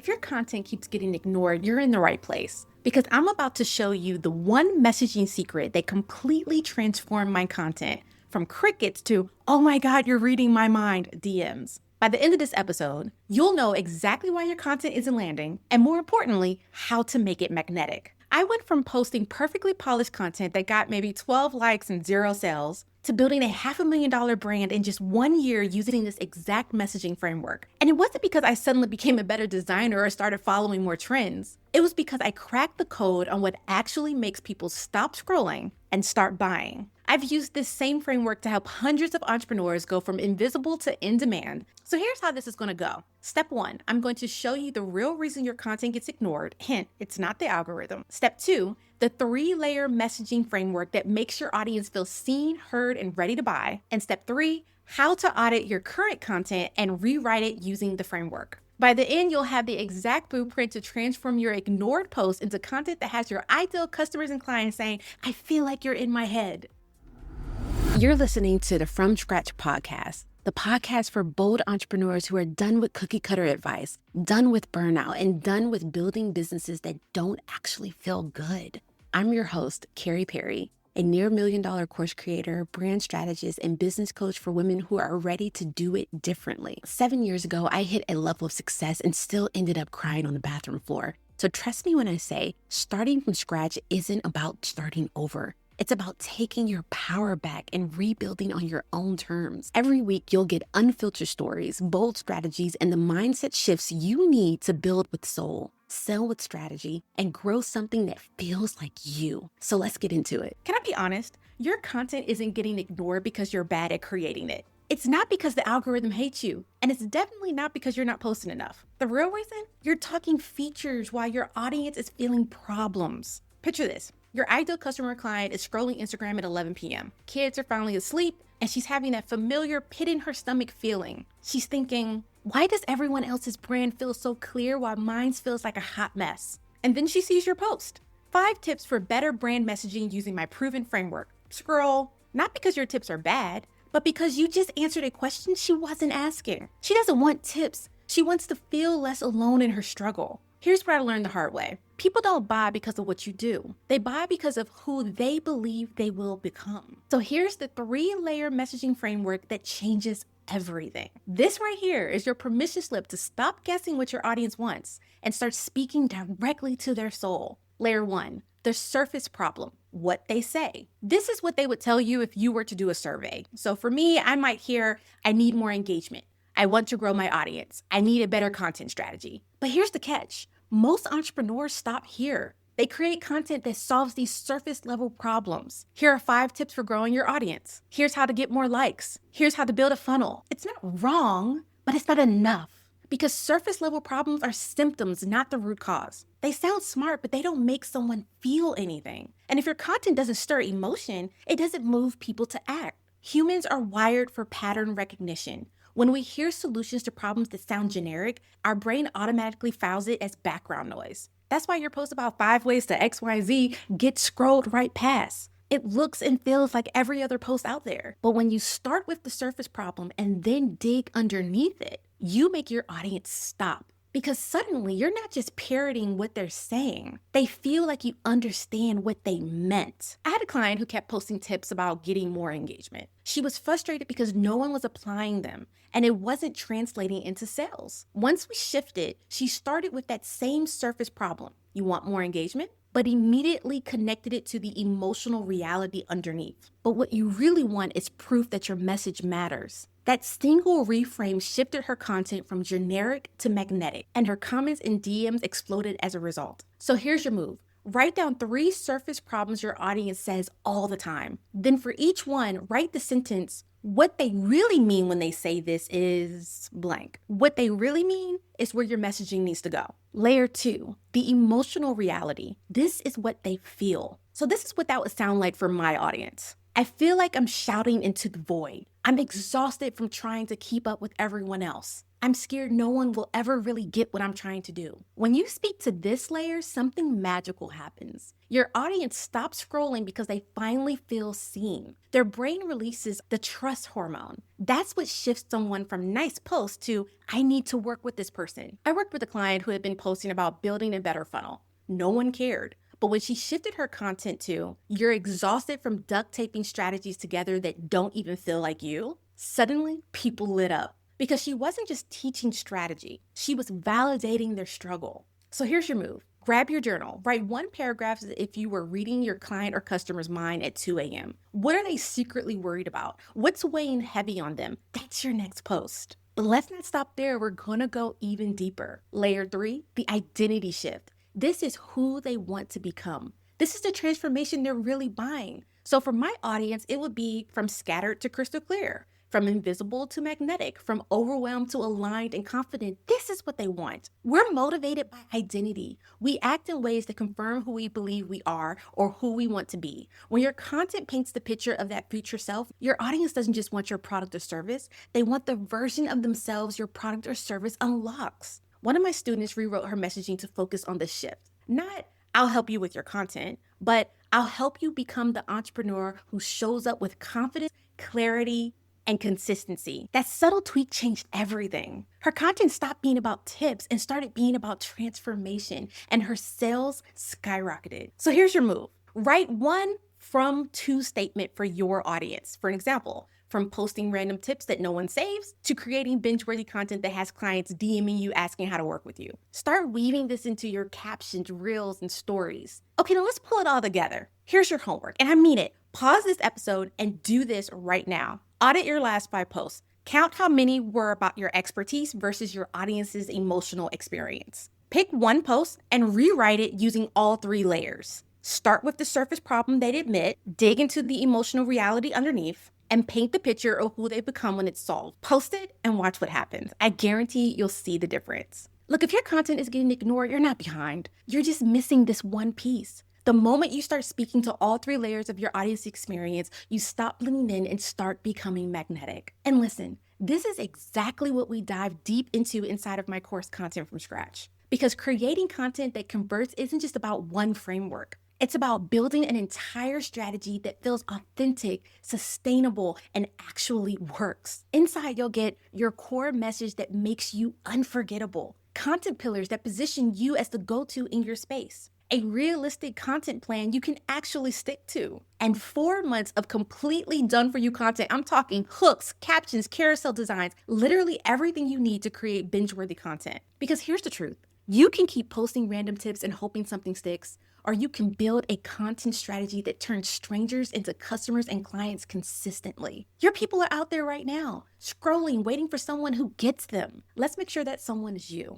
If your content keeps getting ignored, you're in the right place because I'm about to show you the one messaging secret that completely transformed my content from crickets to, oh my God, you're reading my mind DMs. By the end of this episode, you'll know exactly why your content isn't landing and, more importantly, how to make it magnetic. I went from posting perfectly polished content that got maybe 12 likes and 0 sales to building a $500,000 brand in just 1 year using this exact messaging framework. And it wasn't because I suddenly became a better designer or started following more trends. It was because I cracked the code on what actually makes people stop scrolling and start buying. I've used this same framework to help hundreds of entrepreneurs go from invisible to in demand. So here's how this is going to go. Step 1, I'm going to show you the real reason your content gets ignored. Hint, it's not the algorithm. Step 2, the 3-layer messaging framework that makes your audience feel seen, heard, and ready to buy. And step 3, how to audit your current content and rewrite it using the framework. By the end, you'll have the exact blueprint to transform your ignored post into content that has your ideal customers and clients saying, I feel like you're in my head. You're listening to the From Scratch podcast, the podcast for bold entrepreneurs who are done with cookie cutter advice, done with burnout, and done with building businesses that don't actually feel good. I'm your host, Kary, a near $1 million course creator, brand strategist, and business coach for women who are ready to do it differently. 7 years ago, I hit a level of success and still ended up crying on the bathroom floor. So trust me when I say starting from scratch isn't about starting over. It's about taking your power back and rebuilding on your own terms. Every week, you'll get unfiltered stories, bold strategies, and the mindset shifts you need to build with soul, sell with strategy, and grow something that feels like you. So let's get into it. Can I be honest? Your content isn't getting ignored because you're bad at creating it. It's not because the algorithm hates you, and it's definitely not because you're not posting enough. The real reason? You're talking features while your audience is feeling problems. Picture this. Your ideal customer client is scrolling Instagram at 11 p.m. Kids are finally asleep, and she's having that familiar pit in her stomach feeling. She's thinking, why does everyone else's brand feel so clear while mine feels like a hot mess? And then she sees your post. 5 tips for better brand messaging using my proven framework. Scroll, not because your tips are bad, but because you just answered a question she wasn't asking. She doesn't want tips. She wants to feel less alone in her struggle. Here's what I learned the hard way. People don't buy because of what you do. They buy because of who they believe they will become. So here's the 3-layer messaging framework that changes everything. This right here is your permission slip to stop guessing what your audience wants and start speaking directly to their soul. Layer 1, the surface problem, what they say. This is what they would tell you if you were to do a survey. So for me, I might hear, I need more engagement. I want to grow my audience. I need a better content strategy. But here's the catch. Most entrepreneurs stop here. They create content that solves these surface level problems. Here are 5 tips for growing your audience. Here's how to get more likes. Here's how to build a funnel. It's not wrong, but it's not enough. Because surface level problems are symptoms, not the root cause. They sound smart, but they don't make someone feel anything. And if your content doesn't stir emotion, it doesn't move people to act. Humans are wired for pattern recognition. When we hear solutions to problems that sound generic, our brain automatically files it as background noise. That's why your post about 5 ways to XYZ gets scrolled right past. It looks and feels like every other post out there. But when you start with the surface problem and then dig underneath it, you make your audience stop. Because suddenly you're not just parroting what they're saying. They feel like you understand what they meant. I had a client who kept posting tips about getting more engagement. She was frustrated because no one was applying them and it wasn't translating into sales. Once we shifted, she started with that same surface problem. You want more engagement? But immediately connected it to the emotional reality underneath. But what you really want is proof that your message matters. That single reframe shifted her content from generic to magnetic, and her comments and DMs exploded as a result. So here's your move. Write down 3 surface problems your audience says all the time. Then for each one, write the sentence, what they really mean when they say this is blank. What they really mean is where your messaging needs to go. Layer 2, the emotional reality. This is what they feel. So this is what that would sound like for my audience. I feel like I'm shouting into the void. I'm exhausted from trying to keep up with everyone else. I'm scared no one will ever really get what I'm trying to do. When you speak to this layer, something magical happens. Your audience stops scrolling because they finally feel seen. Their brain releases the trust hormone. That's what shifts someone from nice post to I need to work with this person. I worked with a client who had been posting about building a better funnel. No one cared. But when she shifted her content to, you're exhausted from duct taping strategies together that don't even feel like you, suddenly people lit up. Because she wasn't just teaching strategy, she was validating their struggle. So here's your move. Grab your journal. Write one paragraph as if you were reading your client or customer's mind at 2 a.m. What are they secretly worried about? What's weighing heavy on them? That's your next post. But let's not stop there. We're going to go even deeper. Layer 3, the identity shift. This is who they want to become. This is the transformation they're really buying. So for my audience, it would be from scattered to crystal clear, from invisible to magnetic, from overwhelmed to aligned and confident. This is what they want. We're motivated by identity. We act in ways that confirm who we believe we are or who we want to be. When your content paints the picture of that future self, your audience doesn't just want your product or service. They want the version of themselves your product or service unlocks. One of my students rewrote her messaging to focus on the shift. Not, I'll help you with your content, but I'll help you become the entrepreneur who shows up with confidence, clarity, and consistency. That subtle tweak changed everything. Her content stopped being about tips and started being about transformation, and her sales skyrocketed. So here's your move. Write one from to statement for your audience. For an example, from posting random tips that no one saves to creating binge-worthy content that has clients DMing you asking how to work with you. Start weaving this into your captions, reels, and stories. Okay, now let's pull it all together. Here's your homework, and I mean it. Pause this episode and do this right now. Audit your last 5 posts. Count how many were about your expertise versus your audience's emotional experience. Pick one post and rewrite it using all 3 layers. Start with the surface problem they'd admit, dig into the emotional reality underneath, and paint the picture of who they become when it's solved. Post it and watch what happens. I guarantee you'll see the difference. Look, if your content is getting ignored, you're not behind. You're just missing this one piece. The moment you start speaking to all 3 layers of your audience experience, you stop blending in and start becoming magnetic. And listen, this is exactly what we dive deep into inside of my course, Content from Scratch. Because creating content that converts isn't just about one framework. It's about building an entire strategy that feels authentic, sustainable, and actually works. Inside, you'll get your core message that makes you unforgettable, content pillars that position you as the go-to in your space, a realistic content plan you can actually stick to, and 4 months of completely done-for-you content. I'm talking hooks, captions, carousel designs, literally everything you need to create binge-worthy content. Because here's the truth. You can keep posting random tips and hoping something sticks, or you can build a content strategy that turns strangers into customers and clients consistently. Your people are out there right now, scrolling, waiting for someone who gets them. Let's make sure that someone is you.